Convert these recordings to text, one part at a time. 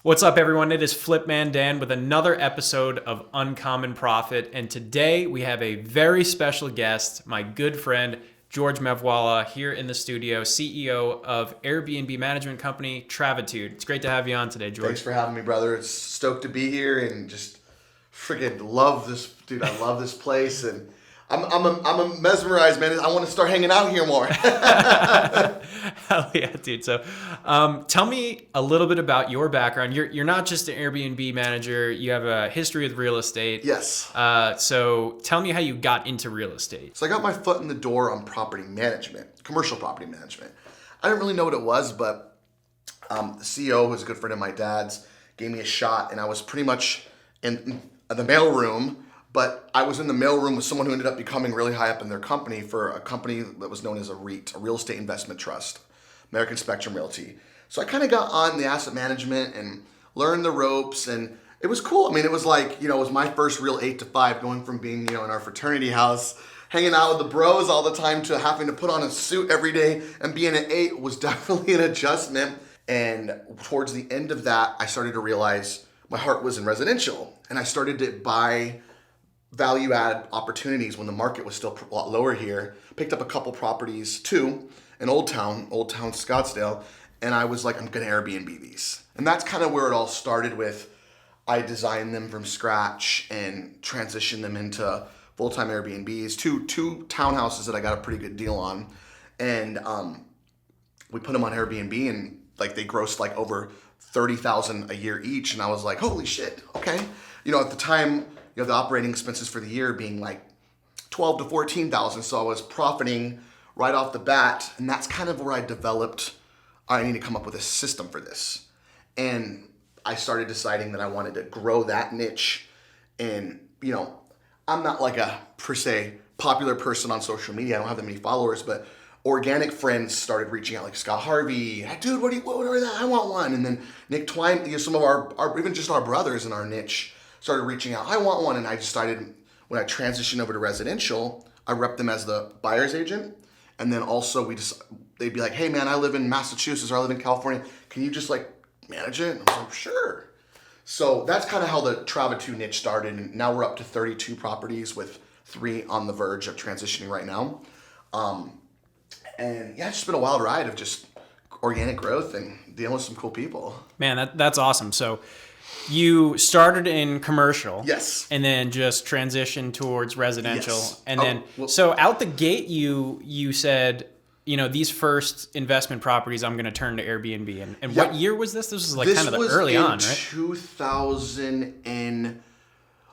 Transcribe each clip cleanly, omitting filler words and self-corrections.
What's up, everyone? It is Flipman Dan with another episode of Uncommon Profit. And today we have a very special guest, my good friend, George Mevawala, here in the studio, CEO of Airbnb management company, Travatude. It's great to have you on today, George. Thanks for having me, brother. It's stoked to be here and just freaking love this, dude. I love this place and I'm mesmerized, man. I want to start hanging out here more. Hell yeah, dude. So tell me a little bit about your background. You're not just an Airbnb manager. You have a history with real estate. Yes. So tell me how you got into real estate. So I got my foot in the door on property management, commercial property management. I didn't really know what it was, but the CEO, who's a good friend of my dad's, gave me a shot, and I was pretty much in the mailroom. But I was in the mailroom with someone who ended up becoming really high up in their company for a company that was known as a REIT, a Real Estate Investment Trust, American Spectrum Realty. So I kind of got on the asset management and learned the ropes, and it was cool. I mean, it was like, it was my first real 8 to 5, going from being, in our fraternity house, hanging out with the bros all the time, to having to put on a suit every day and being an 8 was definitely an adjustment. And towards the end of that, I started to realize my heart was in residential, and I started to buy value add opportunities when the market was still a lot lower here. Picked up a couple properties too in Old Town Scottsdale, and I was like, I'm gonna Airbnb these. And that's kind of where it all started with. I designed them from scratch and transitioned them into full-time Airbnbs, two townhouses that I got a pretty good deal on. And we put them on Airbnb, and like they grossed like over $30,000 a year each. And I was like, holy shit, okay. At the time, the operating expenses for the year being like $12,000 to $14,000. So I was profiting right off the bat. And that's kind of where I developed, I need to come up with a system for this. And I started deciding that I wanted to grow that niche. And, I'm not like a per se popular person on social media. I don't have that many followers, but organic friends started reaching out, like Scott Harvey. Hey, dude, what are that? I want one. And then Nick Twine, some of our even just our brothers in our niche started reaching out. I want one. And I decided, when I transitioned over to residential, I rep them as the buyer's agent. And then also they'd be like, hey man, I live in Massachusetts or I live in California. Can you just like manage it? And I was like, sure. So that's kind of how the Travatude niche started. And now we're up to 32 properties with 3 on the verge of transitioning right now. And yeah, it's just been a wild ride of just organic growth and dealing with some cool people. Man, that's awesome. So you started in commercial. Yes. And then just transitioned towards residential. Yes. And then, so out the gate, you said, these first investment properties, I'm going to turn to Airbnb. And what year was this? This was like kind of the early on, right? 2000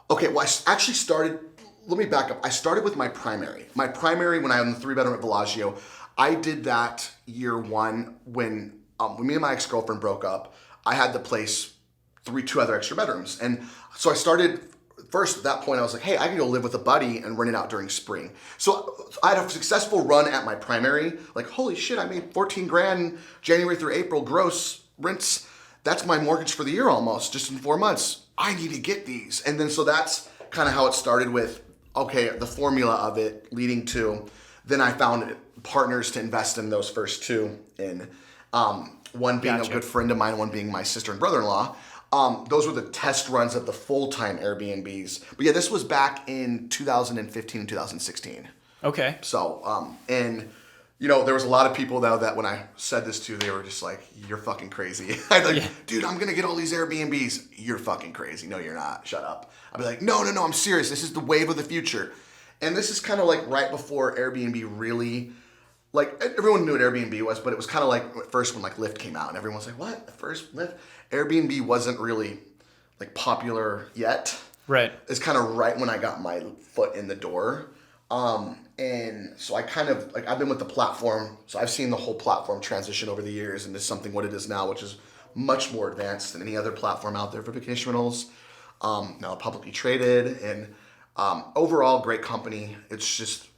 okay, well, I actually started, let me back up. I started with my primary. My primary, when I was in the 3-bedroom at Bellagio, I did that year 1 when me and my ex-girlfriend broke up. I had the place, 2 other extra bedrooms. And so I started, first at that point, I was like, hey, I can go live with a buddy and rent it out during spring. So I had a successful run at my primary. Like, holy shit, I made 14 grand January through April gross rents. That's my mortgage for the year almost, just in 4 months. I need to get these. And then so that's kind of how it started with, okay, the formula of it leading to, then I found partners to invest in those first 2 in. One being a good friend of mine, one being my sister and brother-in-law. Those were the test runs of the full-time Airbnbs. But yeah, this was back in 2015 and 2016. Okay. So, and there was a lot of people though that when I said this to, they were just like, you're fucking crazy. I'd be like, dude, I'm going to get all these Airbnbs. You're fucking crazy. No, you're not. Shut up. I'd be like, no, I'm serious. This is the wave of the future. And this is kind of like right before Airbnb really, like everyone knew what Airbnb was, but it was kind of like at first when like Lyft came out and everyone was like, what? At first Lyft? Airbnb wasn't really like popular yet. Right. It's kind of right when I got my foot in the door. And so I kind of like, I've been with the platform. So I've seen the whole platform transition over the years and it's something what it is now, which is much more advanced than any other platform out there for vacation rentals. Now publicly traded and overall great company. It's just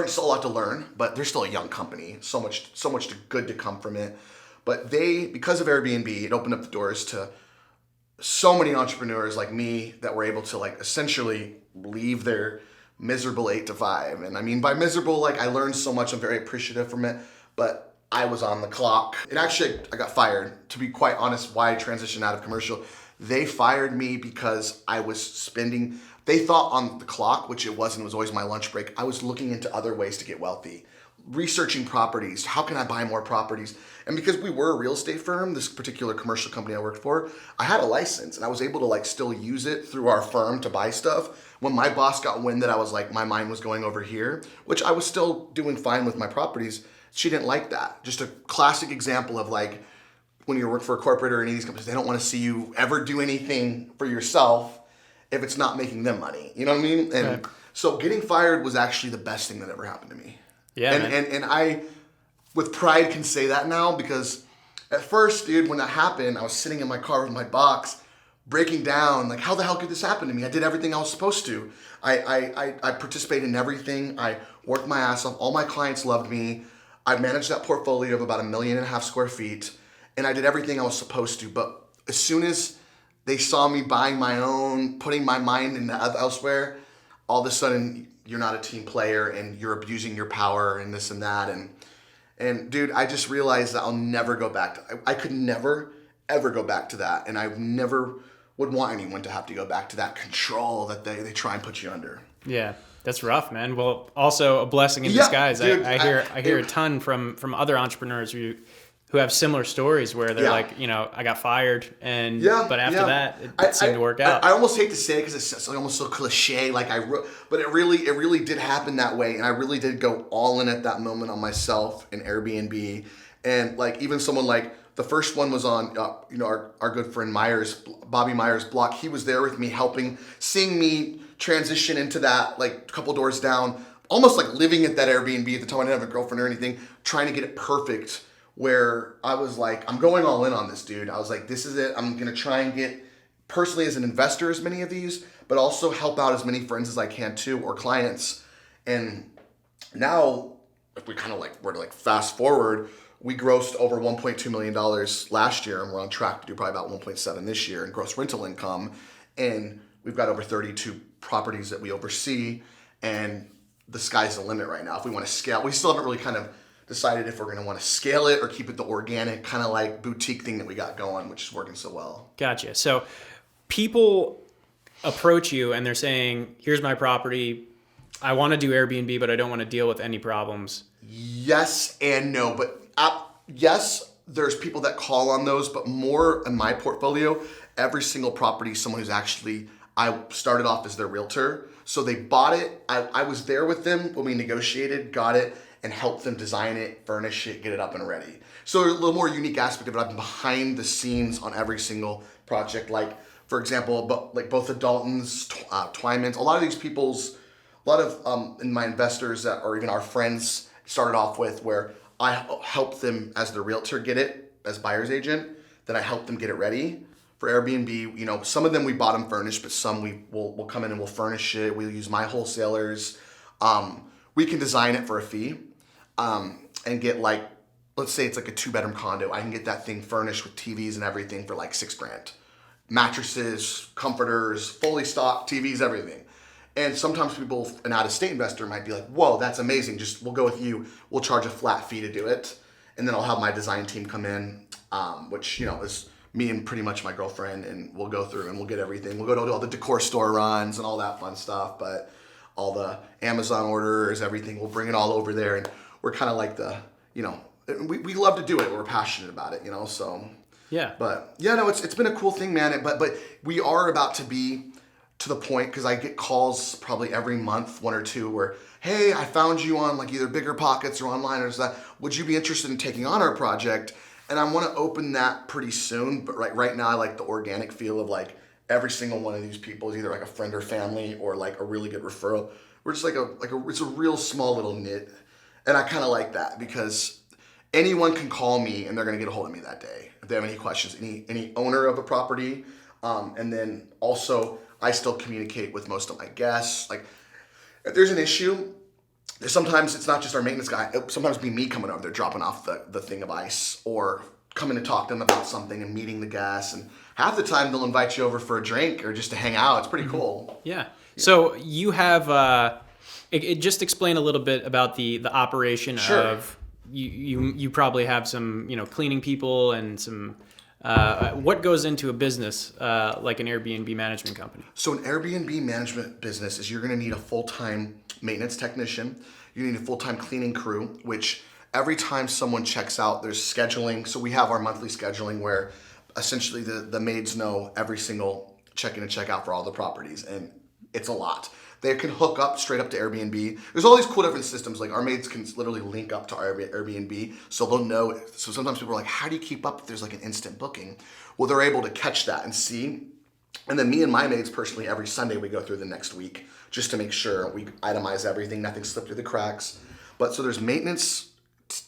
still a lot to learn, but they're still a young company. So much good to come from it. But because of Airbnb, it opened up the doors to so many entrepreneurs like me that were able to like essentially leave their miserable 8 to 5. And I mean, by miserable, like I learned so much. I'm very appreciative from it. But I was on the clock. And actually, I got fired. To be quite honest, why I transitioned out of commercial, they fired me because I was spending, they thought on the clock, which it wasn't, it was always my lunch break, I was looking into other ways to get wealthy. Researching properties, how can I buy more properties? And because we were a real estate firm, this particular commercial company I worked for, I had a license and I was able to like still use it through our firm to buy stuff. When my boss got wind that I was like, my mind was going over here, which I was still doing fine with my properties, she didn't like that. Just a classic example of like, when you work for a corporate or any of these companies, they don't want to see you ever do anything for yourself if it's not making them money. You know what I mean? And right. So getting fired was actually the best thing that ever happened to me. Yeah, and I, with pride, can say that now because at first, dude, when that happened, I was sitting in my car with my box, breaking down, like, how the hell could this happen to me? I did everything I was supposed to. I participated in everything. I worked my ass off. All my clients loved me. I managed that portfolio of about 1.5 million square feet, and I did everything I was supposed to. But as soon as they saw me buying my own, putting my mind into elsewhere, all of a sudden, you're not a team player and you're abusing your power and this and that. And dude, I just realized that I'll never go back to, I could never, ever go back to that. And I never would want anyone to have to go back to that control that they try and put you under. Yeah. That's rough, man. Well, also a blessing in disguise. Dude, I hear a ton from other entrepreneurs who have similar stories where they're like, I got fired, and but after that, it seemed to work out. I almost hate to say it because it's like almost so cliche, but it really did happen that way, and I really did go all in at that moment on myself and Airbnb, and like even someone like the first one was on, our good friend Bobby Myers' block. He was there with me, helping, seeing me transition into that, like a couple doors down, almost like living at that Airbnb at the time. I didn't have a girlfriend or anything, trying to get it perfect. Where I was like, I'm going all in on this, dude. I was like, this is it. I'm going to try and get, personally as an investor, as many of these, but also help out as many friends as I can too, or clients. And now, if we kind of like, were to like fast forward, we grossed over $1.2 million last year, and we're on track to do probably about 1.7 this year in gross rental income. And we've got over 32 properties that we oversee, and the sky's the limit right now. If we want to scale, we still haven't really kind of decided if we're going to want to scale it or keep it the organic kind of like boutique thing that we got going, which is working so well. Gotcha. So people approach you and they're saying, here's my property. I want to do Airbnb, but I don't want to deal with any problems. Yes and no. But yes, there's people that call on those, but more in my portfolio, every single property is someone who's actually, I started off as their realtor. So they bought it. I was there with them when we negotiated, got it, and help them design it, furnish it, get it up and ready. So a little more unique aspect of it, I've been behind the scenes on every single project. Like, for example, like both the Daltons, Twymans, a lot of these people's, a lot of in my investors that or even our friends started off with where I helped them as the realtor get it, as buyer's agent, then I helped them get it ready for Airbnb. Some of them we bought them furnished, but some we'll come in and we'll furnish it. We'll use my wholesalers. We can design it for a fee. And get like, let's say it's like a 2-bedroom condo. I can get that thing furnished with TVs and everything for like $6,000. Mattresses, comforters, fully stocked TVs, everything. And sometimes people, an out-of-state investor might be like, whoa, that's amazing. We'll go with you. We'll charge a flat fee to do it. And then I'll have my design team come in, which, is me and pretty much my girlfriend. And we'll go through and we'll get everything. We'll go to all the decor store runs and all that fun stuff. But all the Amazon orders, everything, we'll bring it all over there. And we're kind of like we love to do it. We're passionate about it, so. Yeah. But yeah, no, it's been a cool thing, man. But we are about to be to the point, because I get calls probably every month, 1 or 2, where, hey, I found you on like either Bigger Pockets or online or that. Would you be interested in taking on our project? And I want to open that pretty soon. But right now I like the organic feel of like every single one of these people is either like a friend or family or like a really good referral. We're just it's a real small little knit. And I kind of like that because anyone can call me and they're going to get a hold of me that day if they have any questions, any owner of a property. And then also I still communicate with most of my guests. Like if there's an issue, sometimes it's not just our maintenance guy. It'll sometimes be me coming over there, dropping off the thing of ice or coming to talk to them about something and meeting the guests. And half the time they'll invite you over for a drink or just to hang out. It's pretty cool. Yeah. So you have... It just explain a little bit about the operation Sure. of you probably have some, cleaning people and some, what goes into a business like an Airbnb management company? So an Airbnb management business is you're going to need a full-time maintenance technician. You need a full-time cleaning crew, which every time someone checks out, there's scheduling. So we have our monthly scheduling where essentially the maids know every single check-in and check-out for all the properties, and it's a lot. They can hook up straight up to Airbnb. There's all these cool different systems. Like our maids can literally link up to our Airbnb, so they'll know. So sometimes people are like, "How do you keep up if there's like an instant booking?" Well, they're able to catch that and see. And then me and my maids personally, every Sunday we go through the next week just to make sure we itemize everything, nothing slipped through the cracks. But so there's maintenance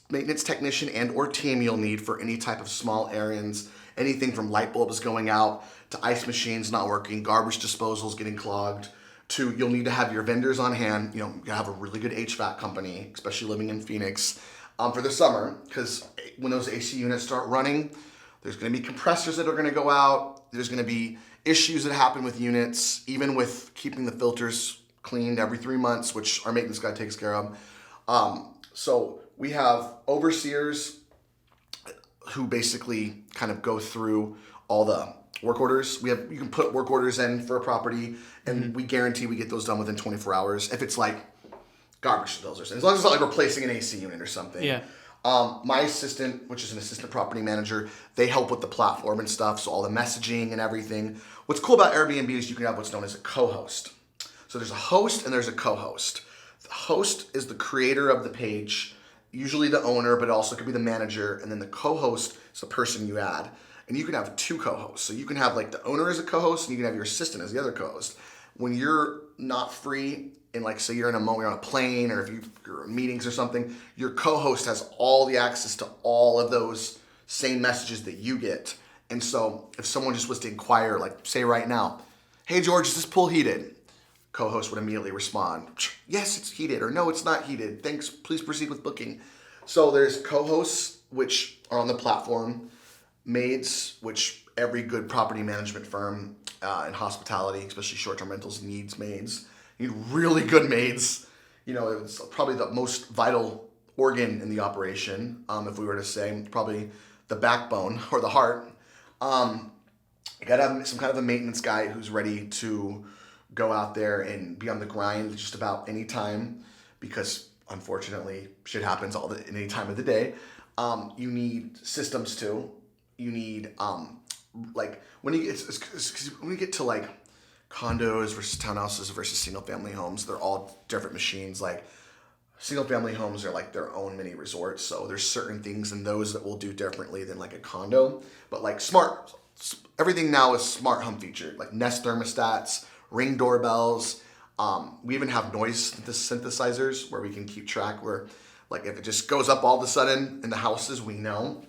technician and or team you'll need for any type of small errands, anything from light bulbs going out to ice machines not working, garbage disposals getting clogged, to you'll need to have your vendors on hand. You have a really good HVAC company, especially living in Phoenix, for the summer, because when those AC units start running, there's going to be compressors that are going to go out. There's going to be issues that happen with units, even with keeping the filters cleaned every 3 months, which our maintenance guy takes care of. So we have overseers who basically kind of go through all the work orders. You can put work orders in for a property, and we guarantee we get those done within 24 hours. If it's like garbage disposals, as long as it's not like replacing an AC unit or something. Yeah. My assistant, which is an assistant property manager, they help with the platform and stuff, so all the messaging and everything. What's cool about Airbnb is you can have what's known as a co-host. So there's a host and there's a co-host. The host is the creator of the page, usually the owner, but it also could be the manager, and then the co-host is the person you add. And you can have two co-hosts. So you can have like the owner as a co-host, and you can have your assistant as the other co-host. When you're not free, and like say you're in a moment, you're on a plane, or if you're in meetings or something, your co-host has all the access to all of those same messages that you get. And so if someone just was to inquire, like say right now, "Hey George, is this pool heated?" Co-host would immediately respond, "Yes, it's heated," or "No, it's not heated. Thanks, please proceed with booking." So there's co-hosts, which are on the platform, maids, which every good property management firm and hospitality, especially short-term rentals, needs maids. You need really good maids. It's probably the most vital organ in the operation, if we were to say, probably the backbone or the heart. You gotta have some kind of a maintenance guy who's ready to go out there and be on the grind just about any time, because unfortunately shit happens any time of the day. You need systems too. You need like when you get to like condos versus townhouses versus single family homes, they're all different machines. Like single family homes are like their own mini resorts, so there's certain things in those that we'll do differently than like a condo. But like everything now is smart home featured, like Nest thermostats, Ring doorbells. We even have noise synthesizers where we can keep track where, like, if it just goes up all of a sudden in the houses, we know.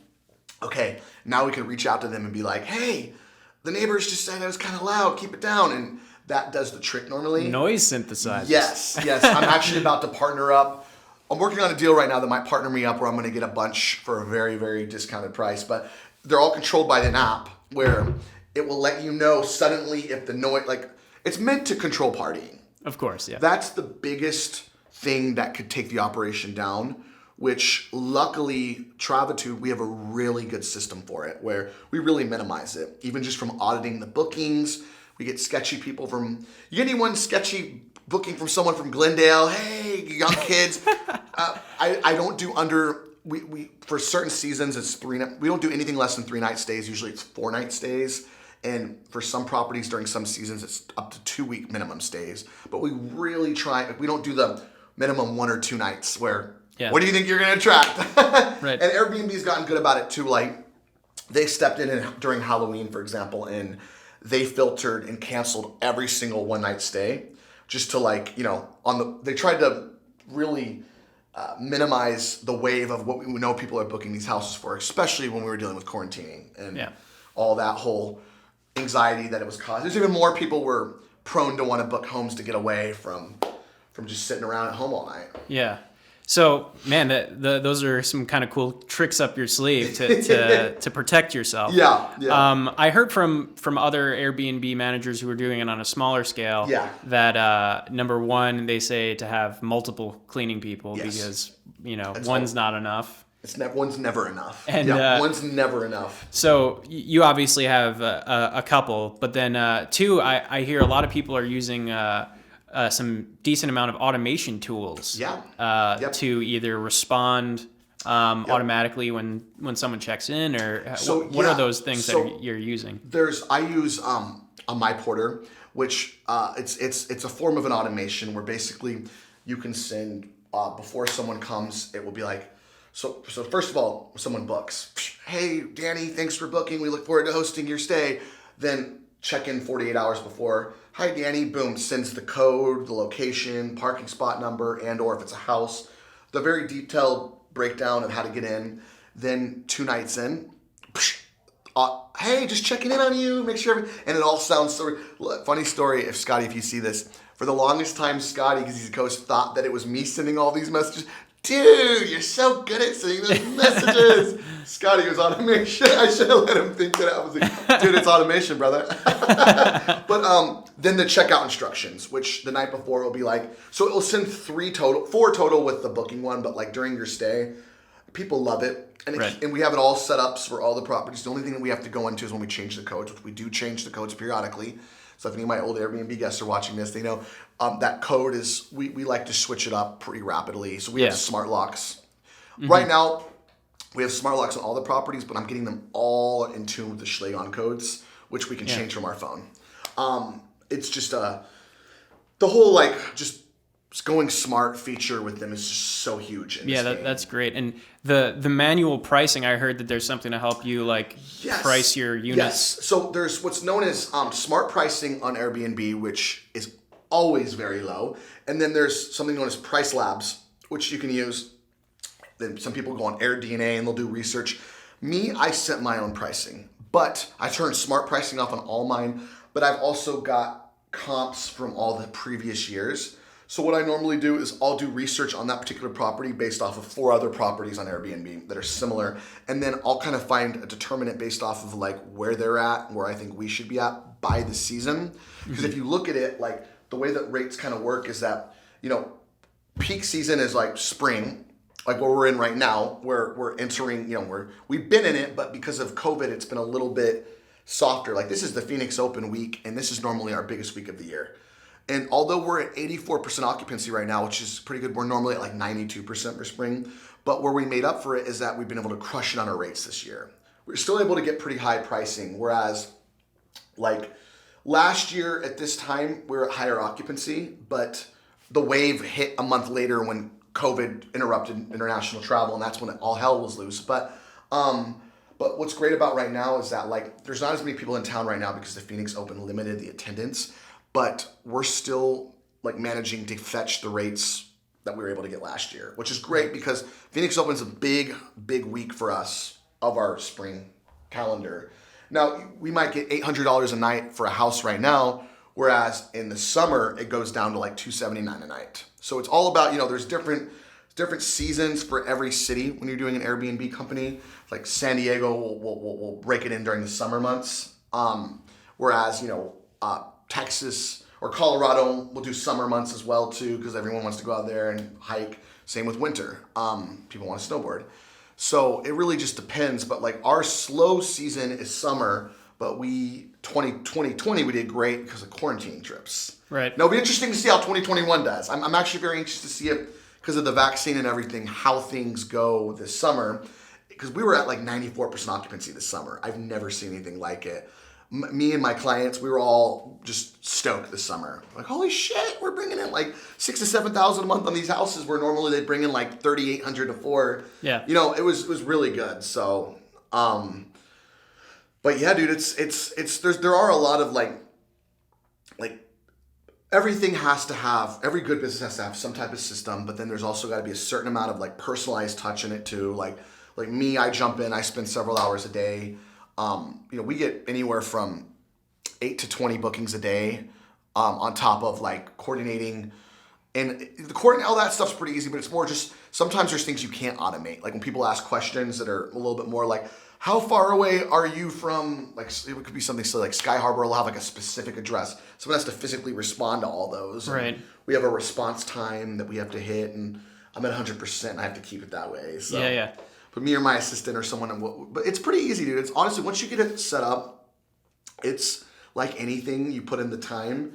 Okay, now we can reach out to them and be like, "Hey, the neighbors just said it was kind of loud. Keep it down." And that does the trick normally. Noise synthesizers. Yes. I'm actually about to partner up. I'm working on a deal right now that might partner me up where I'm going to get a bunch for a very, very discounted price. But they're all controlled by an app where it will let you know suddenly if the noise, like, it's meant to control partying. Of course, yeah. That's the biggest thing that could take the operation down, which luckily, Travatude, we have a really good system for it where we really minimize it. Even just from auditing the bookings, we get sketchy people from, you get anyone sketchy booking from someone from Glendale? "Hey, young kids." I don't do we for certain seasons, it's we don't do anything less than 3-night stays. Usually it's 4-night stays. And for some properties during some seasons, it's up to 2-week minimum stays. But we really try, we don't do the minimum 1 or 2 nights where, what do you think you're going to attract? Right. And Airbnb's gotten good about it too. Like, they stepped in during Halloween, for example, and they filtered and canceled every single 1-night stay just to, like, they tried to really minimize the wave of what we know people are booking these houses for, especially when we were dealing with quarantining and all that whole anxiety that it was caused. There's even more people were prone to want to book homes to get away from just sitting around at home all night. Yeah. So, man, those are some kind of cool tricks up your sleeve to protect yourself. Yeah. I heard from other Airbnb managers who are doing it on a smaller scale that number one, they say to have multiple cleaning people because one's not enough. One's never enough. And one's never enough. So you obviously have a couple, but then two, I hear a lot of people are using some decent amount of automation tools. To either respond automatically when someone checks in, or what are those things that you're using? I use a My Porter, which it's a form of an automation where basically you can send before someone comes, it will be like, so first of all, someone books, hey Danny, thanks for booking, we look forward to hosting your stay. Then check in 48 hours before, hi Danny, boom, sends the code, the location, parking spot number, and or if it's a house, the very detailed breakdown of how to get in. Then 2 nights in, hey, just checking in on you, make sure and it all sounds so. Funny story, if Scotty, if you see this, for the longest time, Scotty, because he's a coach, thought that it was me sending all these messages. Dude, you're so good at sending those messages. Scotty, it was automation. I should have let him think that I was like, dude, it's automation, brother. But then the checkout instructions, which the night before will be like, so it will send 4 total with the booking one, but like during your stay, people love it. And we have it all set up for all the properties. The only thing that we have to go into is when we change the codes, which we do change the codes periodically. So if any of my old Airbnb guests are watching this, they know that code is, we like to switch it up pretty rapidly. So we have smart locks. Mm-hmm. Right now, we have smart locks on all the properties, but I'm getting them all in tune with the Schlegon codes, which we can change from our phone. It's just the whole just going smart feature with them is just so huge. That's great. And the manual pricing, I heard that there's something to help you price your units. Yes. So there's what's known as smart pricing on Airbnb, which is always very low. And then there's something known as Price Labs, which you can use. Then some people go on AirDNA and they'll do research. Me, I set my own pricing, but I turned smart pricing off on all mine, but I've also got comps from all the previous years. So what I normally do is I'll do research on that particular property based off of 4 other properties on Airbnb that are similar. And then I'll kind of find a determinant based off of where they're at, where I think we should be at by the season. Because if you look at it, the way that rates kind of work is that, peak season is spring, where we're in right now, where we're entering, we've been in it, but because of COVID, it's been a little bit softer. This is the Phoenix Open week, and this is normally our biggest week of the year. And although we're at 84% occupancy right now, which is pretty good, we're normally at 92% for spring. But where we made up for it is that we've been able to crush it on our rates this year. We're still able to get pretty high pricing, whereas last year at this time, we were at higher occupancy, but the wave hit a month later when COVID interrupted international travel, and that's when all hell was loose. But what's great about right now is that there's not as many people in town right now because the Phoenix Open limited the attendance. But we're still managing to fetch the rates that we were able to get last year, which is great because Phoenix Open's a big, big week for us of our spring calendar. Now, we might get $800 a night for a house right now, whereas in the summer, it goes down to $279 a night. So it's all about, there's different seasons for every city when you're doing an Airbnb company. San Diego will break it in during the summer months, whereas, Texas or Colorado will do summer months as well too, because everyone wants to go out there and hike. Same with winter. People want to snowboard. So it really just depends. But our slow season is summer, but 2020 we did great because of quarantine trips. Right. Now it'll be interesting to see how 2021 does. I'm actually very anxious to see it because of the vaccine and everything, how things go this summer. Because we were at 94% occupancy this summer. I've never seen anything like it. Me and my clients, we were all just stoked this summer. Holy shit, we're bringing in $6,000 to $7,000 a month on these houses where normally they bring in $3,800 to $4,000. Yeah. It was really good. So, but yeah, dude, there are a lot of everything has to have, every good business has to have some type of system, but then there's also got to be a certain amount of personalized touch in it too. Like me, I jump in, I spend several hours a day. We get anywhere from 8 to 20 bookings a day, on top of coordinating, and all that stuff's pretty easy, but it's more just, sometimes there's things you can't automate. When people ask questions that are a little bit more how far away are you from, it could be something silly, Sky Harbor will have a specific address. Someone has to physically respond to all those. Right. We have a response time that we have to hit, and I'm at 100% and I have to keep it that way. So. Yeah. But me or my assistant or someone, but it's pretty easy, dude. It's honestly, once you get it set up, it's like anything, you put in the time,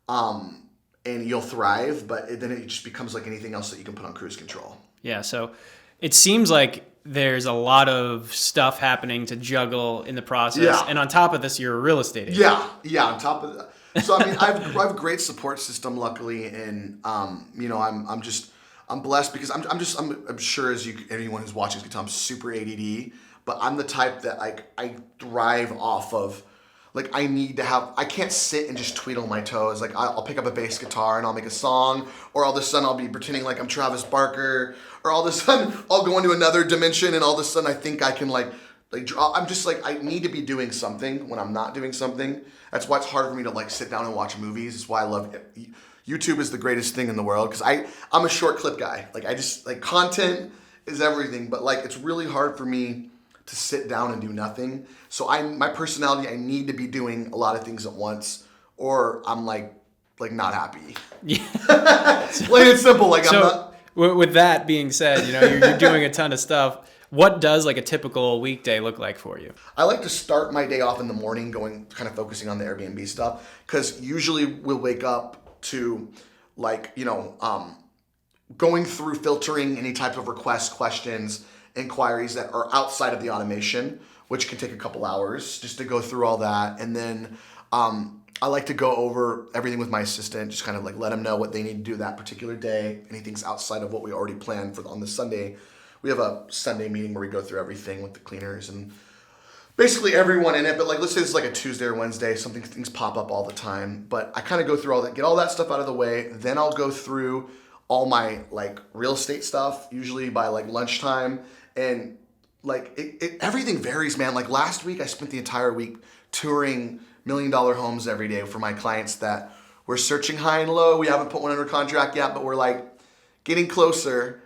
and you'll thrive, but then it just becomes like anything else that you can put on cruise control. Yeah, so it seems like there's a lot of stuff happening to juggle in the process. Yeah. And on top of this, you're a real estate agent. Yeah, on top of that. So, I mean, I have a great support system, luckily, and, I'm blessed because I'm sure anyone who's watching can tell I'm super ADD, but I'm the type that I thrive off of. Like, I can't sit and just twiddle my toes. Like, I'll pick up a bass guitar and I'll make a song, or all of a sudden I'll be pretending like I'm Travis Barker, or all of a sudden I'll go into another dimension and all of a sudden I think I can draw. I'm just like, I need to be doing something when I'm not doing something. That's why it's hard for me to sit down and watch movies. It's why I love it. YouTube is the greatest thing in the world because I'm a short clip guy. I just, content is everything, but it's really hard for me to sit down and do nothing. So my personality, I need to be doing a lot of things at once, or I'm not happy. Yeah. Plain and simple. I'm so, not. With that being said, you're doing a ton of stuff. What does a typical weekday look like for you? I like to start my day off in the morning focusing on the Airbnb stuff, because usually we'll wake up to going through filtering any type of requests, questions, inquiries that are outside of the automation, which can take a couple hours just to go through all that. And then I like to go over everything with my assistant, just let them know what they need to do that particular day. Anything's outside of what we already planned for on the Sunday. We have a Sunday meeting where we go through everything with the cleaners and basically everyone in it. But let's say it's a Tuesday or Wednesday, things pop up all the time. But I kind of go through all that, get all that stuff out of the way. Then I'll go through all my real estate stuff, usually by lunchtime. And everything varies, man. Last week, I spent the entire week touring $1 million homes every day for my clients that we're searching high and low. We haven't put one under contract yet, but we're getting closer.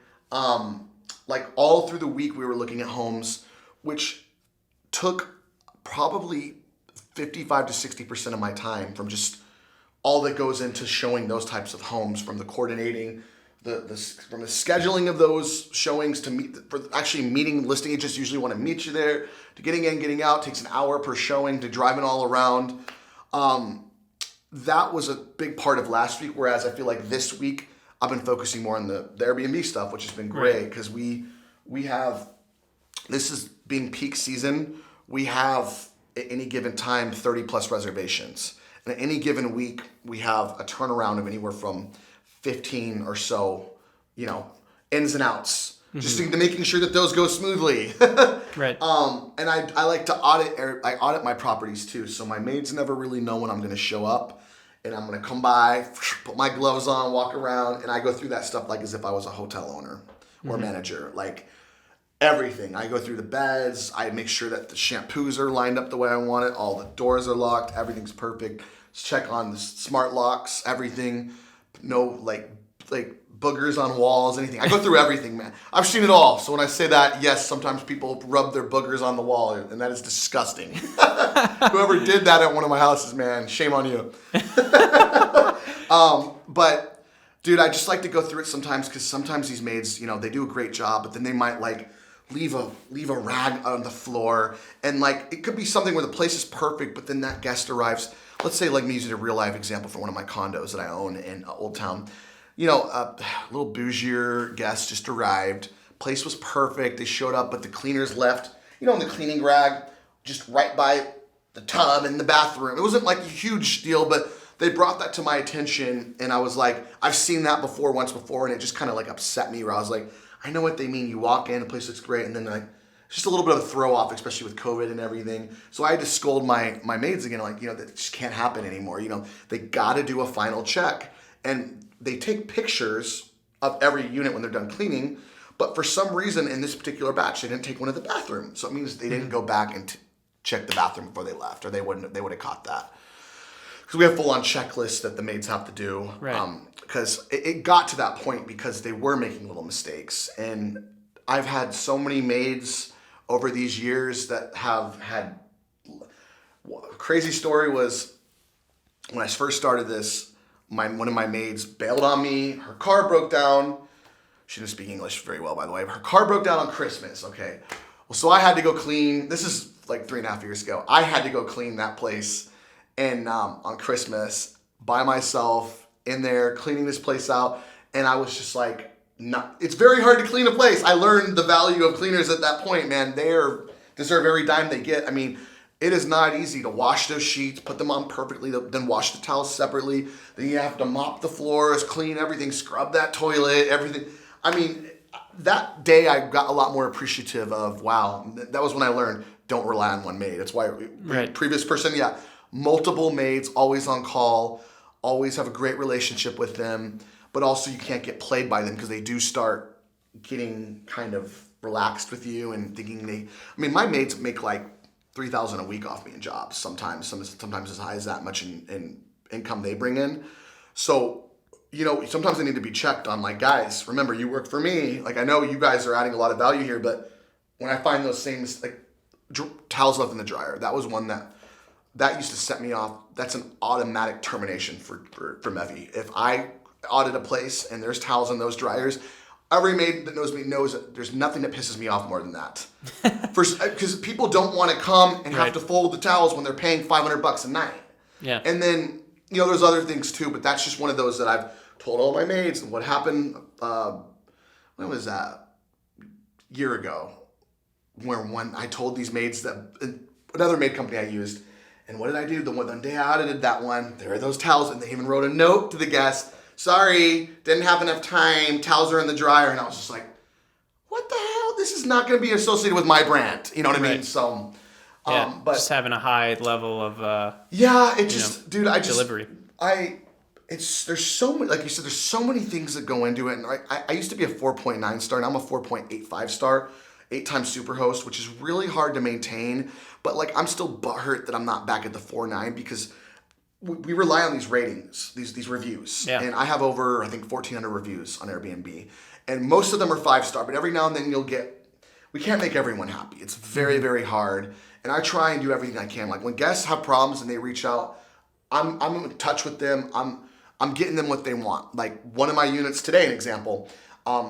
All through the week, we were looking at homes, which took probably 55 to 60% of my time from just all that goes into showing those types of homes, from the coordinating, from the scheduling of those showings for actually meeting. Listing agents usually want to meet you there, to getting in, getting out. Takes an hour per showing, to driving all around. That was a big part of last week, whereas I feel like this week I've been focusing more on the Airbnb stuff, which has been great because we have, this is being peak season, we have at any given time 30 plus reservations. And at any given week, we have a turnaround of anywhere from 15 or so, ins and outs, just to making sure that those go smoothly. Right. And I like to audit my properties too. So my maids never really know when I'm going to show up, and I'm going to come by, put my gloves on, walk around, and I go through that stuff as if I was a hotel owner or manager. Everything. I go through the beds. I make sure that the shampoos are lined up the way I want it. All the doors are locked. Everything's perfect. Check on the smart locks, everything. No boogers on walls, anything. I go through everything, man. I've seen it all. So when I say that, yes, sometimes people rub their boogers on the wall, and that is disgusting. Whoever did that at one of my houses, man, shame on you. But dude, I just like to go through it sometimes, because sometimes these maids, they do a great job, but then they might leave a rag on the floor, and it could be something where the place is perfect, but then that guest arrives. Let's say, me using a real life example for one of my condos that I own in Old Town. A little bougier guest just arrived. Place was perfect. They showed up, but the cleaners left, in the cleaning rag, just right by the tub in the bathroom. It wasn't a huge deal, but they brought that to my attention, and I was I've seen that once before, and it just kind of upset me, where I was I know what they mean. You walk in, the place looks great, and then it's just a little bit of a throw off, especially with COVID and everything. So I had to scold my maids again, that just can't happen anymore. They got to do a final check, and they take pictures of every unit when they're done cleaning. But for some reason, in this particular batch, they didn't take one of the bathrooms. So it means they didn't go back and check the bathroom before they left, or they would have caught that. Because we have full-on checklists that the maids have to do. Right. Because it got to that point because they were making little mistakes. And I've had so many maids over these years that have had... A crazy story was when I first started this, one of my maids bailed on me. Her car broke down. She didn't speak English very well, by the way. Her car broke down on Christmas. Okay. Well, so I had to go clean. This is like 3.5 years ago. I had to go clean that place and on Christmas by myself in there, cleaning this place out. And I was just like, it's very hard to clean a place. I learned the value of cleaners at that point, man. They deserve every dime they get. I mean, it is not easy to wash those sheets, put them on perfectly, then wash the towels separately. Then you have to mop the floors, clean everything, scrub that toilet, everything. I mean, that day I got a lot more appreciative of, wow, that was when I learned, don't rely on one maid. That's why previous person, multiple maids, always on call, always have a great relationship with them, but also you can't get played by them because they do start getting kind of relaxed with you and thinking my maids make like $3,000 a week off me in jobs sometimes as high as that much in income they bring in. So, sometimes they need to be checked on, like, guys, remember, you work for me. Like, I know you guys are adding a lot of value here, but when I find those things, like towels left in the dryer, that was one that used to set me off. That's an automatic termination for Mevy. If I audit a place and there's towels in those dryers, every maid that knows me knows that there's nothing that pisses me off more than that. Because people don't want to come and have to fold the towels when they're paying $500 a night. Yeah. And then, there's other things too, but that's just one of those that I've told all my maids. And what happened, when was that? A year ago, where I told these maids that another maid company I used, and what did I do? The day I audited that one, there are those towels, and they even wrote a note to the guest, sorry, didn't have enough time, towels are in the dryer. And I was just like, what the hell? This is not going to be associated with my brand. You know what I mean? So, but just having a high level of delivery. There's so many, like you said, there's so many things that go into it. And I used to be a 4.9 star, and I'm a 4.85 star, 8-time Superhost, which is really hard to maintain. But like, I'm still butthurt that I'm not back at the 4.9 because we rely on these ratings, these reviews. Yeah. And I have over, I think, 1,400 reviews on Airbnb. And most of them are 5-star, but every now and then we can't make everyone happy. It's very, very hard. And I try and do everything I can. Like when guests have problems and they reach out, I'm in touch with them. I'm getting them what they want. Like one of my units today, an example,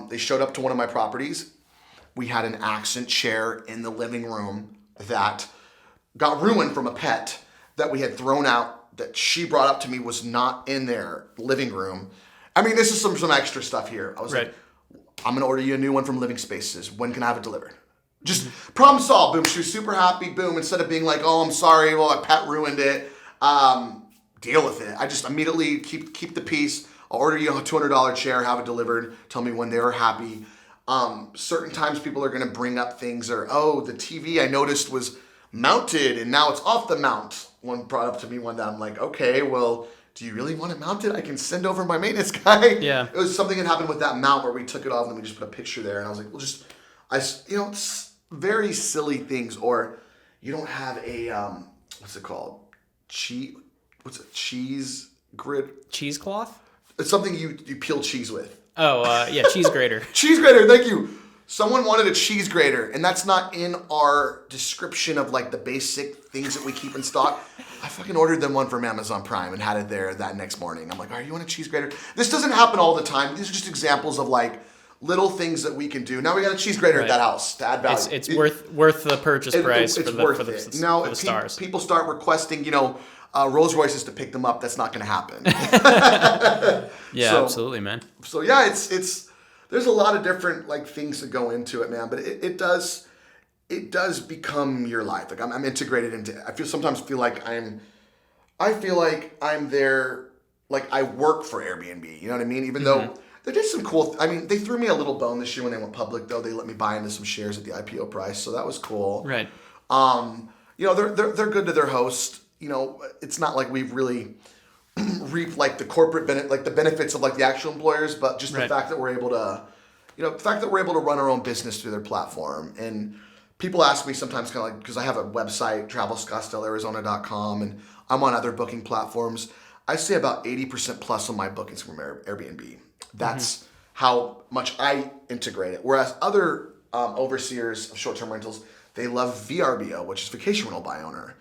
they showed up to one of my properties. We had an accent chair in the living room that got ruined from a pet that we had thrown out, that she brought up to me was not in their living room. I mean, this is some extra stuff here. I was like, I'm going to order you a new one from Living Spaces. When can I have it delivered? Just problem solved. Boom. She was super happy. Boom. Instead of being like, oh, I'm sorry. Well, my pet ruined it. Deal with it. I just immediately keep the peace. I'll order you a $200 chair, have it delivered. Tell me when they were happy. Certain times people are going to bring up things or, oh, the TV I noticed was mounted and now it's off the mount. One brought up to me one day. I'm like, okay, well, do you really want it mounted? I can send over my maintenance guy. Yeah. It was something that happened with that mount where we took it off and we just put a picture there. And I was like, well, it's very silly things. Or you don't have a, what's it called? Cheese grid? Cheesecloth? It's something you peel cheese with. Oh, yeah, cheese grater. Cheese grater, thank you. Someone wanted a cheese grater, and that's not in our description of like the basic things that we keep in stock. I fucking ordered them one from Amazon Prime and had it there that next morning. I'm like, all right, you want a cheese grater? This doesn't happen all the time. These are just examples of like little things that we can do. Now we got a cheese grater at that house to add value. It's worth the purchase price for the now, if stars. People start requesting, Rolls Royces to pick them up. That's not going to happen. Absolutely, man. So yeah, it's there's a lot of different like things that go into it, man. But it does become your life. Like I'm integrated into. I sometimes feel like I'm there. Like I work for Airbnb. You know what I mean? Even though they did some cool. They threw me a little bone this year when they went public. Though they let me buy into some shares at the IPO price, so that was cool. Right. They're good to their host. It's not like we've really reaped like the corporate the benefits of like the actual employers, but just the fact that we're able to, run our own business through their platform. And people ask me sometimes kind of like, because I have a website, travelscottsdalearizona.com, and I'm on other booking platforms. I say about 80% plus of my bookings from Airbnb. That's how much I integrate it. Whereas other overseers of short-term rentals, they love VRBO, which is vacation rental by owner.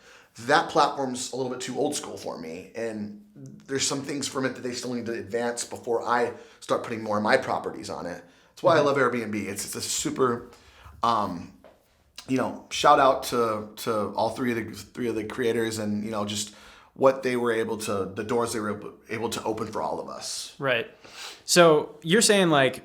That platform's a little bit too old school for me, and there's some things from it that they still need to advance before I start putting more of my properties on it. That's why I love Airbnb. It's a super, shout out to all three of the creators, and just what they were able to, the doors they were able to open for all of us. Right. So you're saying like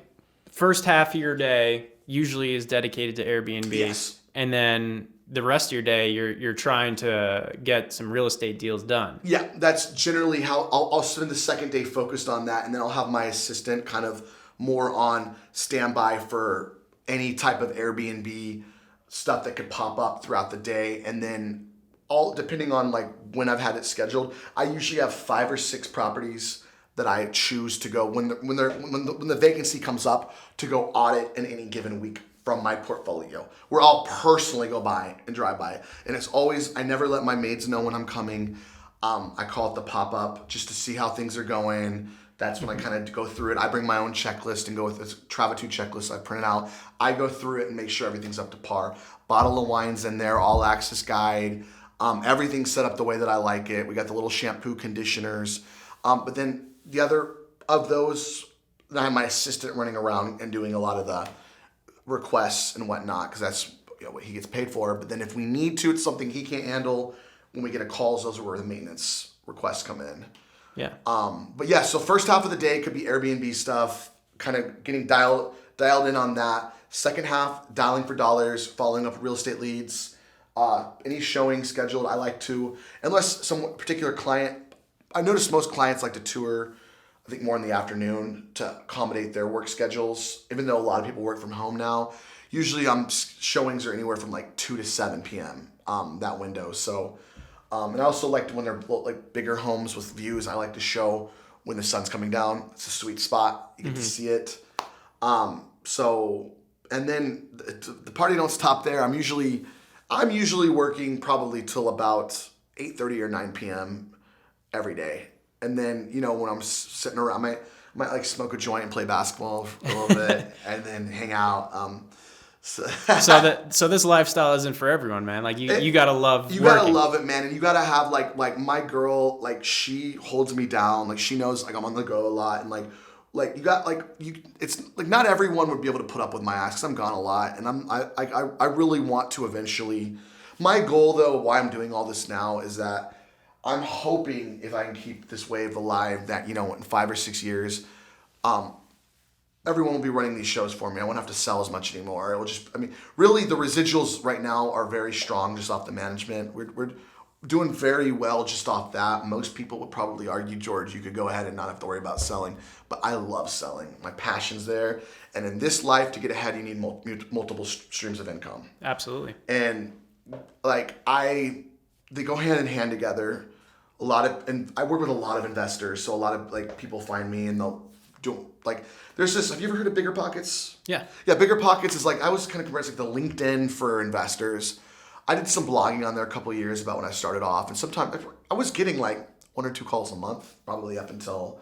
first half of your day usually is dedicated to Airbnb. Yes. And then the rest of your day, you're trying to get some real estate deals done. Yeah, that's generally how I'll spend the second day focused on that, and then I'll have my assistant kind of more on standby for any type of Airbnb stuff that could pop up throughout the day. And then all depending on like when I've had it scheduled, I usually have 5 or 6 properties that I choose to go when the vacancy comes up to go audit in any given week from my portfolio, where I'll personally go by and drive by it. And it's always, I never let my maids know when I'm coming. I call it the pop-up just to see how things are going. That's when I kind of go through it. I bring my own checklist and go with this Trav2 checklist I printed out. I go through it and make sure everything's up to par. Bottle of wine's in there, all access guide. Everything's set up the way that I like it. We got the little shampoo conditioners. But then the other of those, I have my assistant running around and doing a lot of the requests and whatnot, because that's what he gets paid for. But then if we need to, it's something he can't handle. When we get a calls, those are where the maintenance requests come in. Yeah. But yeah, so first half of the day could be Airbnb stuff, kind of getting dialed in on that. Second half, dialing for dollars, following up real estate leads. Any showing scheduled, I like to, unless some particular client, I notice most clients like to tour, I think more in the afternoon to accommodate their work schedules, even though a lot of people work from home now. Usually showings are anywhere from like 2 to 7 p.m. That window. So, and I also like when they're like bigger homes with views, I like to show when the sun's coming down. It's a sweet spot. You get to see it. And then the party don't stop there. I'm usually working probably till about 8:30 or 9 p.m. every day. And then, when I'm sitting around, I might like smoke a joint and play basketball for a little bit and then hang out. So this lifestyle isn't for everyone, man. Like you gotta love you working. gotta love it, man. And you gotta have like my girl, like she holds me down. Like she knows like I'm on the go a lot. And like you got it's like not everyone would be able to put up with my ass because I'm gone a lot. And I really want to eventually, my goal though, why I'm doing all this now is that I'm hoping if I can keep this wave alive that, in 5 or 6 years, everyone will be running these shows for me. I won't have to sell as much anymore. It will just, really the residuals right now are very strong just off the management. We're doing very well just off that. Most people would probably argue, George, you could go ahead and not have to worry about selling. But I love selling. My passion's there. And in this life, to get ahead, you need multiple streams of income. Absolutely. And they go hand in hand together. And I work with a lot of investors, so a lot of people find me and they'll do there's this. Have you ever heard of Bigger Pockets? Yeah. Yeah, Bigger Pockets is I was kind of compared to the LinkedIn for investors. I did some blogging on there a couple of years about when I started off, and sometimes I was getting 1 or 2 calls a month, probably up until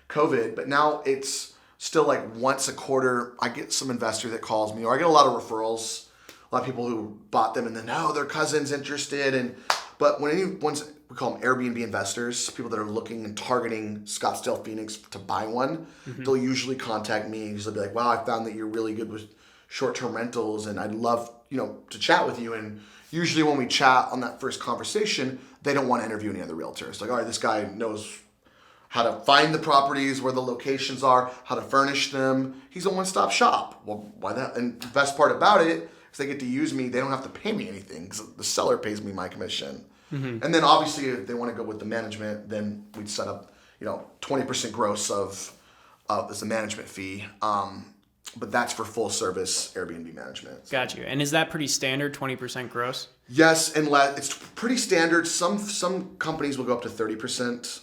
COVID. But now it's still once a quarter. I get some investor that calls me, or I get a lot of referrals. A lot of people who bought them and then their cousin's interested, but when anyone's, we call them Airbnb investors, people that are looking and targeting Scottsdale, Phoenix to buy one, they'll usually contact me and usually be like, wow, I found that you're really good with short-term rentals and I'd love, to chat with you. And usually when we chat on that first conversation, they don't want to interview any other realtors. All right, this guy knows how to find the properties, where the locations are, how to furnish them. He's a one-stop shop. Well, why that? And the best part about it, they get to use me. They don't have to pay me anything because the seller pays me my commission. And then obviously if they want to go with the management, then we'd set up, 20% gross of as a management fee. But that's for full service Airbnb management. Got you. And is that pretty standard, 20% gross? Yes, it's pretty standard. Some companies will go up to 30%.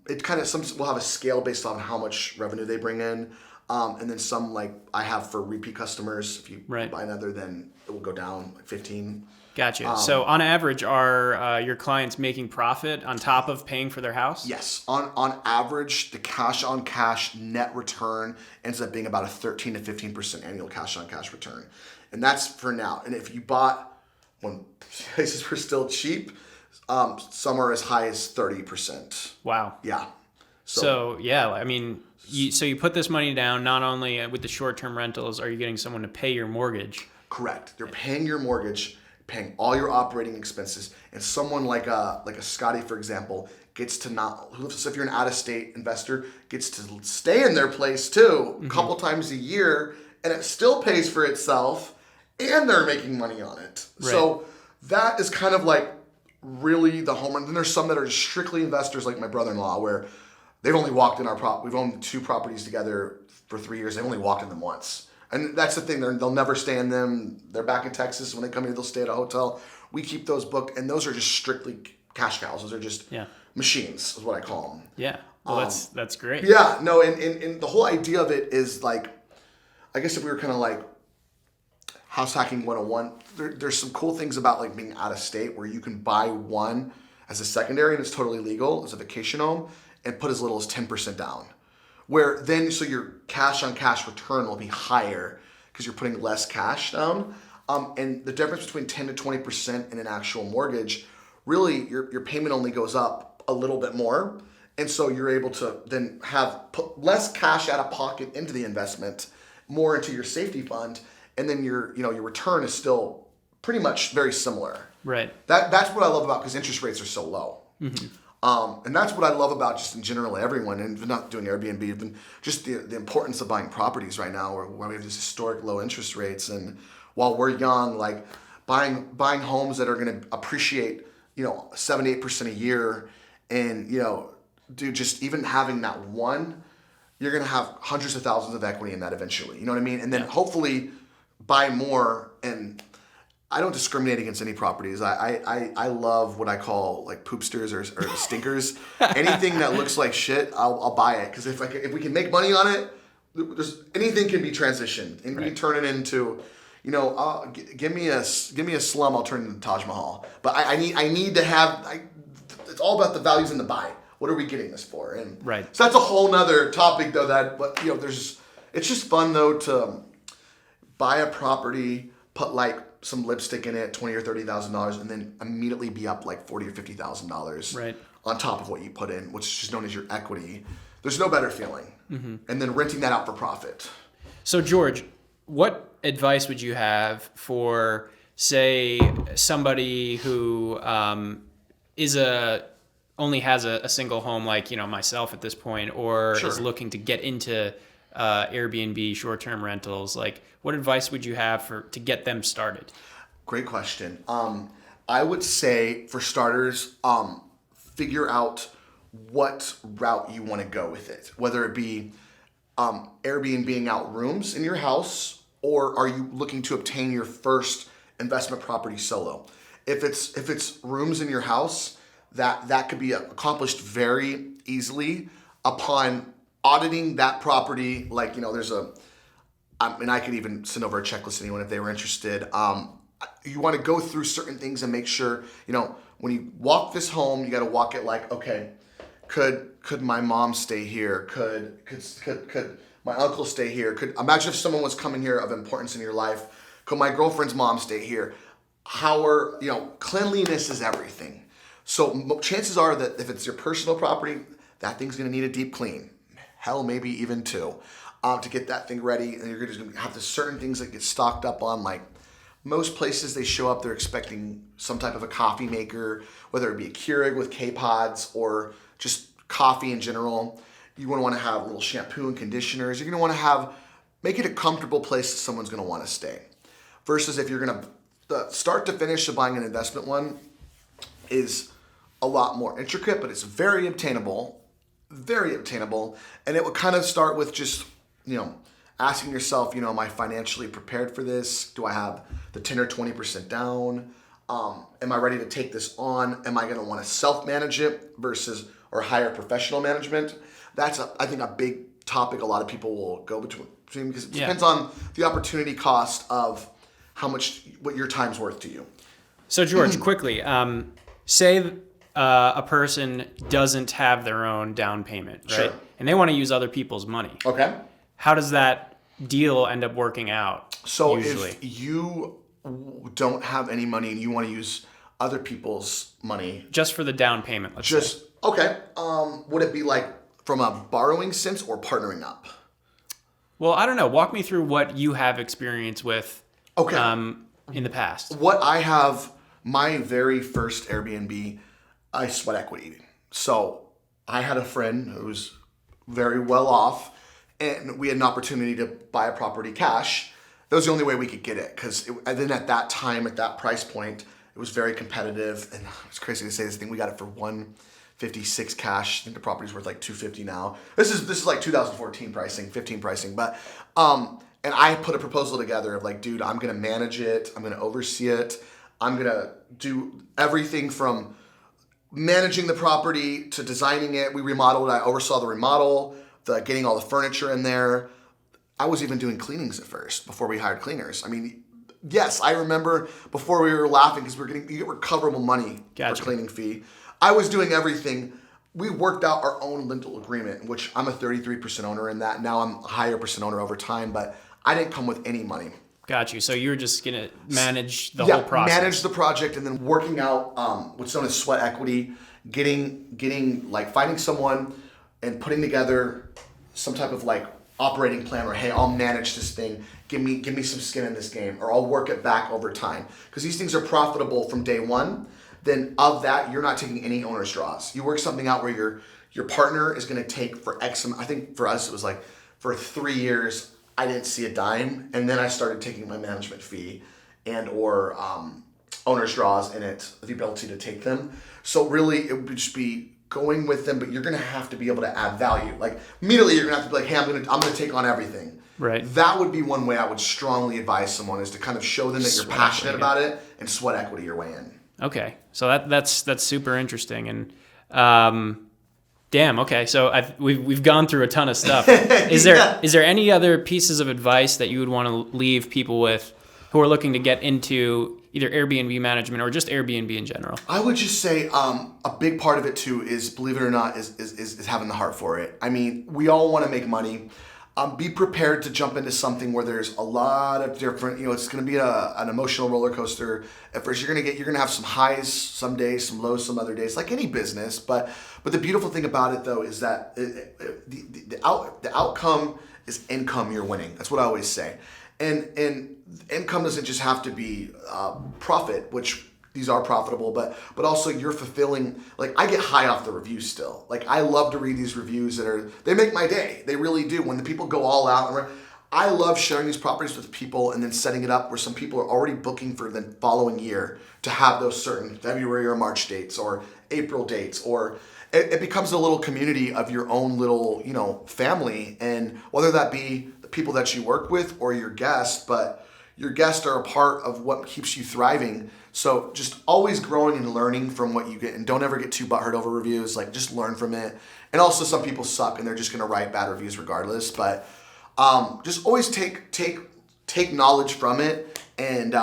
It kind of, some will have a scale based on how much revenue they bring in. And then some I have for repeat customers. If you buy another, then it will go down 15. Gotcha. So on average, are your clients making profit on top of paying for their house? Yes. On average, the cash on cash net return ends up being about a 13 to 15% annual cash on cash return. And that's for now. And if you bought when places were still cheap, some are as high as 30%. Wow. Yeah. So yeah, I mean, you put this money down. Not only with the short-term rentals, are you getting someone to pay your mortgage? Correct. You're paying your mortgage, paying all your operating expenses, and someone like a Scotty, for example, gets to so if you're an out-of-state investor, gets to stay in their place too a couple times a year, and it still pays for itself, and they're making money on it. Right. So that is kind of like really the home run. Then there's some that are strictly investors, like my brother-in-law, where they've only walked in we've owned 2 properties together for 3 years. They've only walked in them once. And that's the thing, they'll never stay in them. They're back in Texas. When they come here, they'll stay at a hotel. We keep those booked, and those are just strictly cash cows. Those are just machines, is what I call them. Yeah, well, that's great. Yeah, no, and the whole idea of it is like, I guess if we were kind of like house hacking 101, there's some cool things about like being out of state where you can buy one as a secondary, and it's totally legal as a vacation home, and put as little as 10% down. Where then, so your cash on cash return will be higher because you're putting less cash down. And the difference between 10 to 20% in an actual mortgage, really your payment only goes up a little bit more. And so you're able to then put less cash out of pocket into the investment, more into your safety fund. And then your return is still pretty much very similar. Right. That's what I love about, because interest rates are so low. Mm-hmm. And that's what I love about just in general everyone, and not doing Airbnb, even just the importance of buying properties right now, where we have these historic low interest rates, and while we're young, like buying homes that are going to appreciate 7-8% a year, and dude, just even having that one, you're going to have hundreds of thousands of equity in that eventually. You know what I mean? And then hopefully buy more. And I don't discriminate against any properties. I love what I call like poopsters or stinkers. Anything that looks like shit, I'll buy it, because if we can make money on it, anything can be transitioned and we can turn it into, give me a slum, I'll turn it into Taj Mahal. But I need to have. It's all about the values in the buy. What are we getting this for? And so that's a whole nother topic though. It's just fun though to buy a property, put like some lipstick in it, $20,000 or $30,000, and then immediately be up like $40,000 or $50,000 on top of what you put in, which is just known as your equity. There's no better feeling. Mm-hmm. And then renting that out for profit. So George, what advice would you have for, say, somebody who only has a single home, like myself at this point, or is looking to get into Airbnb, short-term rentals? Like, what advice would you have to get them started? Great question. I would say, for starters, figure out what route you want to go with it. Whether it be Airbnb-ing out rooms in your house, or are you looking to obtain your first investment property solo? If it's rooms in your house, that could be accomplished very easily upon auditing that property. Like, there's and I could even send over a checklist to anyone if they were interested. You want to go through certain things and make sure, when you walk this home, you got to walk it like, okay, could my mom stay here? Could my uncle stay here? Imagine if someone was coming here of importance in your life. Could my girlfriend's mom stay here? Cleanliness is everything. So chances are that if it's your personal property, that thing's going to need a deep clean. Hell, maybe even 2, to get that thing ready. And you're just going to have the certain things that get stocked up on. Like most places, they show up, they're expecting some type of a coffee maker, whether it be a Keurig with K-Pods or just coffee in general. You want to have a little shampoo and conditioners. You're going to want to make it a comfortable place that someone's going to want to stay. Versus if you're going to start to finish of buying an investment one is a lot more intricate, but it's very obtainable. And it would kind of start with just, asking yourself, am I financially prepared for this? Do I have the 10 or 20% down? Am I ready to take this on? Am I going to want to self-manage it or hire professional management? That's, I think, a big topic a lot of people will go between, because it depends on the opportunity cost of what your time's worth to you. So George, quickly, say a person doesn't have their own down payment, right? Sure. And they want to use other people's money. Okay. How does that deal end up working out? So usually? If you don't have any money and you want to use other people's money, just for the down payment, let's say. Okay. Would it be like from a borrowing sense or partnering up? Well, I don't know. Walk me through what you have experience with Okay. In the past. What I have, my very first Airbnb, I sweat equity. So I had a friend who was very well off, and we had an opportunity to buy a property cash. That was the only way we could get it, because then at that time, at that price point, it was very competitive, and it's crazy to say this thing. We got it for $156 cash. I think the property's worth like $250 now. This is like 2014 pricing, 15 pricing, but and I put a proposal together of like, dude, I'm gonna manage it, I'm gonna oversee it, I'm gonna do everything from managing the property to designing it. We remodeled. I oversaw the remodel, getting all the furniture in there. I was even doing cleanings at first before we hired cleaners. I mean, yes, I remember before we were laughing because you get recoverable money Gotcha. for cleaning fee. I was doing everything. We worked out our own rental agreement, which I'm a 33% owner in that. Now I'm a higher percent owner over time, but I didn't come with any money. Got you. So you were just going to manage the whole process. Manage the project and then working out what's known as sweat equity, getting like finding someone and putting together some type of like operating plan where, hey, I'll manage this thing. Give me some skin in this game, or I'll work it back over time. Because these things are profitable from day one. Then of that, you're not taking any owner's draws. You work something out where your partner is going to take for X amount. I think for us it was like for 3 years I didn't see a dime, and then I started taking my management fee and or owner's draws in it, the ability to take them. So really, it would just be going with them, but you're gonna have to be able to add value. Like immediately, you're gonna have to be like, hey, I'm gonna take on everything. Right. That would be one way I would strongly advise someone, is to kind of show them that you're passionate about it and sweat equity your way in. Okay, so that's super interesting, and damn. Okay, so we've gone through a ton of stuff. Is there any other pieces of advice that you would want to leave people with who are looking to get into either Airbnb management or just Airbnb in general? I would just say a big part of it too is, believe it or not, is having the heart for it. I mean, we all want to make money. Be prepared to jump into something where there's a lot of different, it's going to be an emotional roller coaster. At first, you're going to have some highs some days, some lows some other days, like any business. But the beautiful thing about it though is that the outcome is income you're winning. That's what I always say. And income doesn't just have to be profit, which these are profitable, but also you're fulfilling. Like, I get high off the reviews still. Like, I love to read these reviews they make my day. They really do. When the people go all out, I love sharing these properties with people and then setting it up where some people are already booking for the following year to have those certain February or March dates or April dates, or it becomes a little community of your own little, family. And whether that be the people that you work with or your guests, but your guests are a part of what keeps you thriving. So just always growing and learning from what you get, and don't ever get too butthurt over reviews. Like, just learn from it. And also, some people suck and they're just going to write bad reviews regardless. But just always take knowledge from it and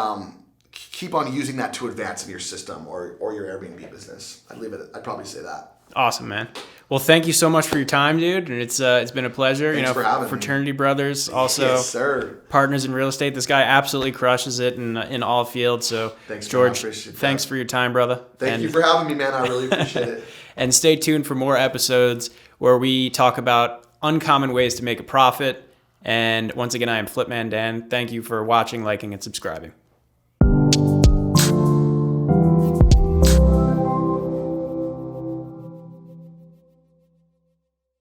keep on using that to advance in your system or your Airbnb business. I'd probably say that. Awesome, man. Well, thank you so much for your time, dude. And it's been a pleasure. Thanks for having fraternity me. brothers, also Yes, sir. partners in real estate. This guy absolutely crushes it in all fields. So, Thanks, George, man. I thanks for your time, brother. Thank you for having me, man. I really appreciate it. And stay tuned for more episodes where we talk about uncommon ways to make a profit. And once again, I am Flipman Dan. Thank you for watching, liking, and subscribing.